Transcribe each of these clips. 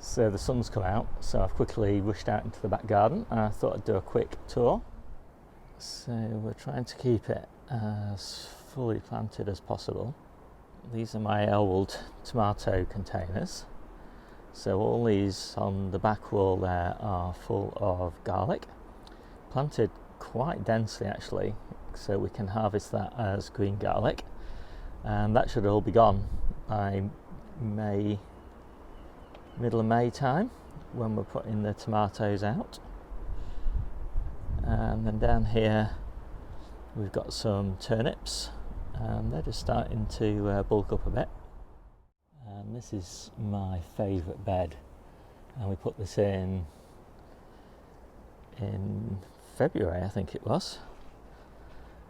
So the sun's come out, so I've quickly rushed out into the back garden and I thought I'd do a quick tour. So we're trying to keep it as fully planted as possible. These are my old tomato containers. So all these on the back wall there are full of garlic, planted quite densely actually, so we can harvest that as green garlic, and that should all be gone by May, middle of May time, when we're putting the tomatoes out. And then down here we've got some turnips, and they're just starting to bulk up a bit. And this is my favourite bed, and we put this in February, I think it was,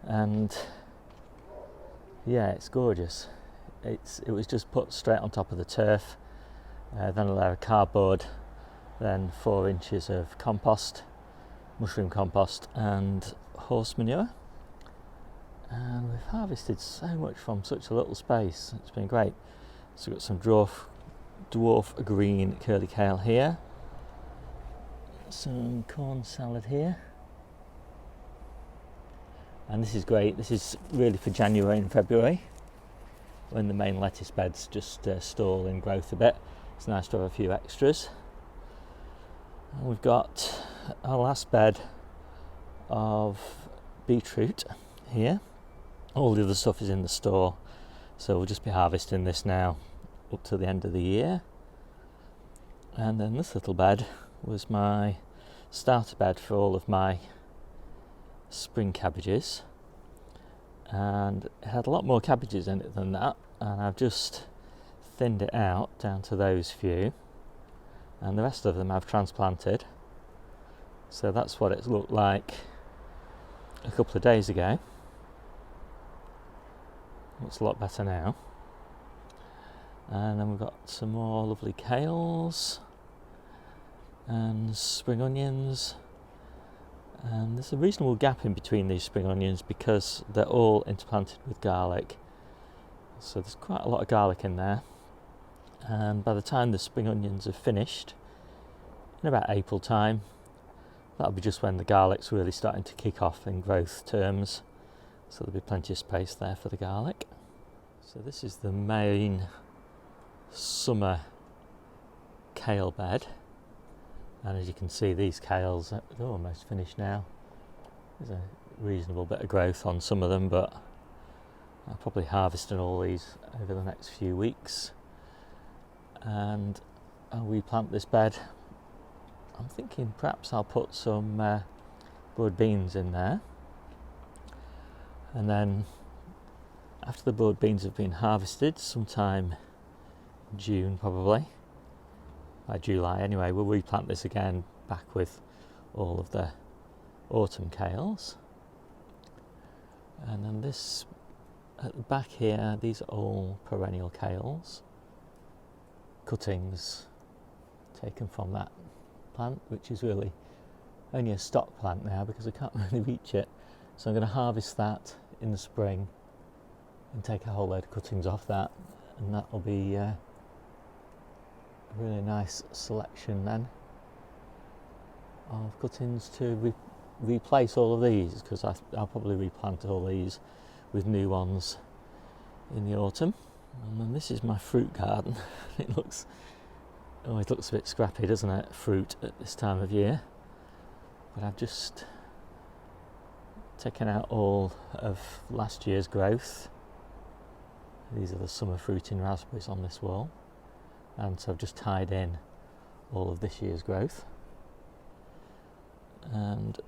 and yeah, it's gorgeous. It was just put straight on top of the turf, then a layer of cardboard, then 4 inches of compost, mushroom compost and horse manure, and we've harvested so much from such a little space. It's been great. So we've got some dwarf green curly kale here, some corn salad here, and this is great. This is really for January and February, when the main lettuce beds just stall in growth a bit. It's nice to have a few extras. And we've got our last bed of beetroot here. All the other stuff is in the store, so we'll just be harvesting this now up to the end of the year. And then this little bed was my starter bed for all of my spring cabbages, and it had a lot more cabbages in it than that, and I've just thinned it out down to those few, and the rest of them I've transplanted. So that's what it looked like a couple of days ago. Looks a lot better now. And then we've got some more lovely kales and spring onions, and there's a reasonable gap in between these spring onions because they're all interplanted with garlic, so there's quite a lot of garlic in there. And by the time the spring onions are finished, in about April time, that'll be just when the garlic's really starting to kick off in growth terms, so there'll be plenty of space there for the garlic. So this is the main summer kale bed, and as you can see, these kales are almost finished now. There's a reasonable bit of growth on some of them, but I'll probably harvest all these over the next few weeks, and I'll replant this bed. I'm thinking perhaps I'll put some broad beans in there, and then after the broad beans have been harvested, sometime June probably, by July anyway, we'll replant this again back with all of the autumn kales. And then this at the back here, these are all perennial kales, cuttings taken from that plant, which is really only a stock plant now because I can't really reach it. So I'm going to harvest that in the spring and take a whole load of cuttings off that, and that will be a really nice selection then of cuttings to replace all of these, because I'll probably replant all these with new ones in the autumn. And then this is my fruit garden. It looks a bit scrappy, doesn't it, fruit at this time of year, but I've just taken out all of last year's growth. These are the summer fruiting raspberries on this wall, and so I've just tied in all of this year's growth, and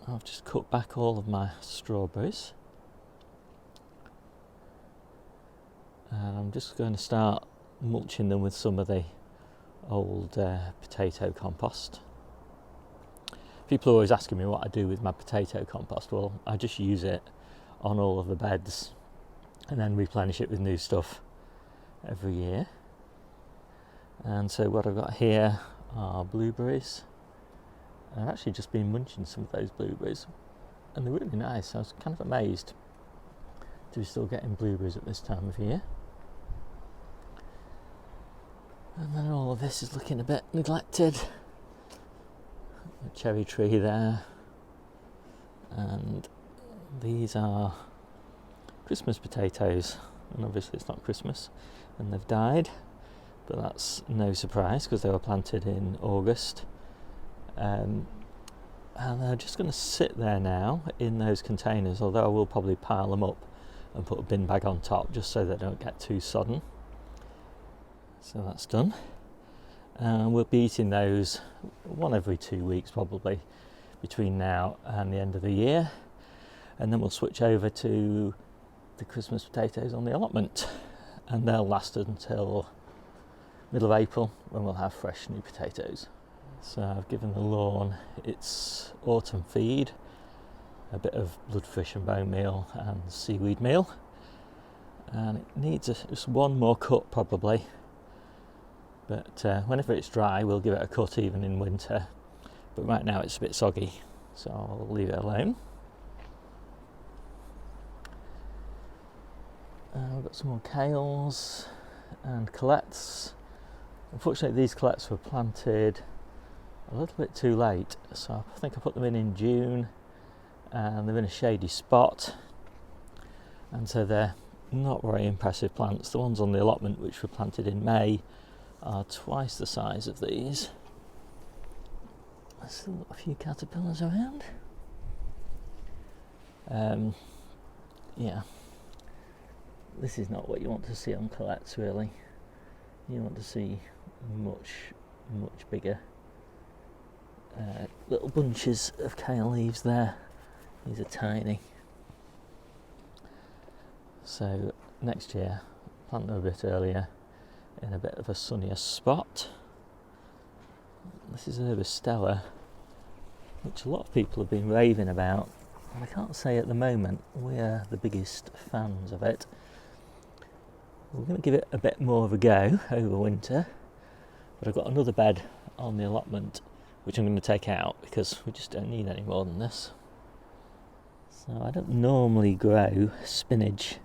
I've just cut back all of my strawberries, and I'm just going to start mulching them with some of the old potato compost. People are always asking me what I do with my potato compost. Well, I just use it on all of the beds and then replenish it with new stuff every year. And so what I've got here are blueberries. I've actually just been munching some of those blueberries, and they're really nice. I was kind of amazed to be still getting blueberries at this time of year. And then all of this is looking a bit neglected. A cherry tree there, and these are Christmas potatoes, and obviously it's not Christmas and they've died, but that's no surprise because they were planted in August. And they're just going to sit there now in those containers, although I will probably pile them up and put a bin bag on top just so they don't get too sodden. So that's done. And we'll be eating those one every 2 weeks probably between now and the end of the year, and then we'll switch over to the Christmas potatoes on the allotment, and they'll last until middle of April when we'll have fresh new potatoes. So I've given the lawn its autumn feed, a bit of bloodfish and bone meal and seaweed meal, and it needs just one more cut probably, but whenever it's dry we'll give it a cut even in winter, but right now it's a bit soggy, so I'll leave it alone. We've got some more Kales and Colettes. Unfortunately these Colettes were planted a little bit too late, so I think I put them in June, and they're in a shady spot, and so they're not very impressive plants. The ones on the allotment, which were planted in May, are twice the size of these. There's still got a few caterpillars around. Yeah, this is not what you want to see on Colettes really. You want to see much bigger little bunches of kale leaves there. These are tiny. So next year plant them a bit earlier in a bit of a sunnier spot. This is Stella, which a lot of people have been raving about, and I can't say at the moment we're the biggest fans of it. We're going to give it a bit more of a go over winter, but I've got another bed on the allotment which I'm going to take out because we just don't need any more than this. So I don't normally grow spinach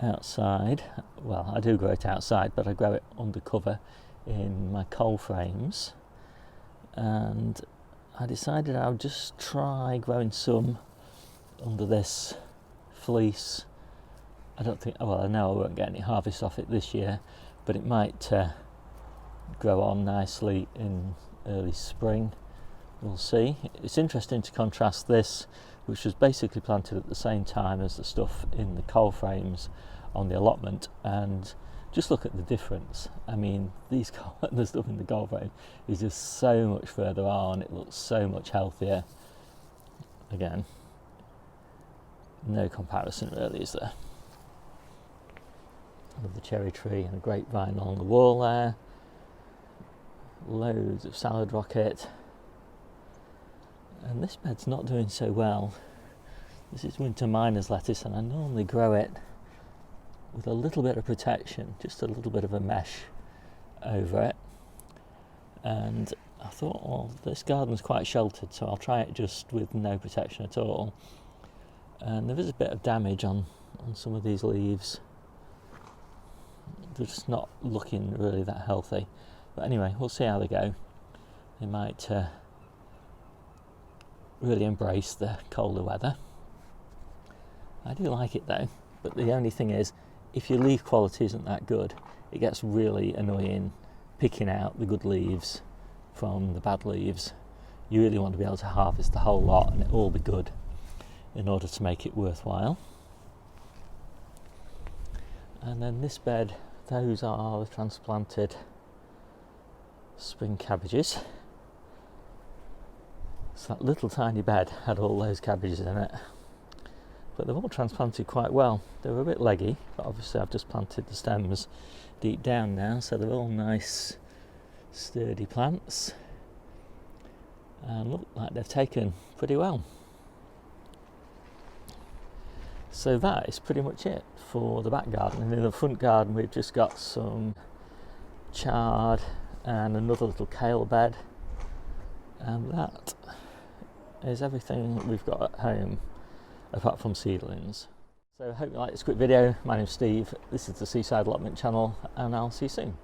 outside. Well, I do grow it outside, but I grow it under cover in my coal frames, and I decided I would just try growing some under this fleece. I don't think, well, I know I won't get any harvest off it this year, but it might grow on nicely in early spring. We'll see. It's interesting to contrast this, which was basically planted at the same time as the stuff in the coal frames on the allotment, and just look at the difference. I mean, the stuff in the coal frame is just so much further on. It looks so much healthier. Again, no comparison really, is there? Another cherry tree and a grapevine along the wall there. Loads of salad rocket. And this bed's not doing so well. This is winter miner's lettuce, and I normally grow it with a little bit of protection, just a little bit of a mesh over it. And I thought, well, this garden's quite sheltered, so I'll try it just with no protection at all. And there is a bit of damage on some of these leaves. They're just not looking really that healthy. But anyway, we'll see how they go. They might really embrace the colder weather. I do like it though, but the only thing is, if your leaf quality isn't that good, it gets really annoying picking out the good leaves from the bad leaves. You really want to be able to harvest the whole lot and it all be good in order to make it worthwhile. And then this bed, those are the transplanted spring cabbages. So that little tiny bed had all those cabbages in it, but they've all transplanted quite well. They were a bit leggy, but obviously I've just planted the stems deep down now, so they're all nice sturdy plants and look like they've taken pretty well. So that is pretty much it for the back garden. And in the front garden we've just got some chard and another little kale bed, and that is everything we've got at home apart from seedlings. So I hope you like this quick video. My name's Steve, this is the Seaside Allotment channel, and I'll see you soon.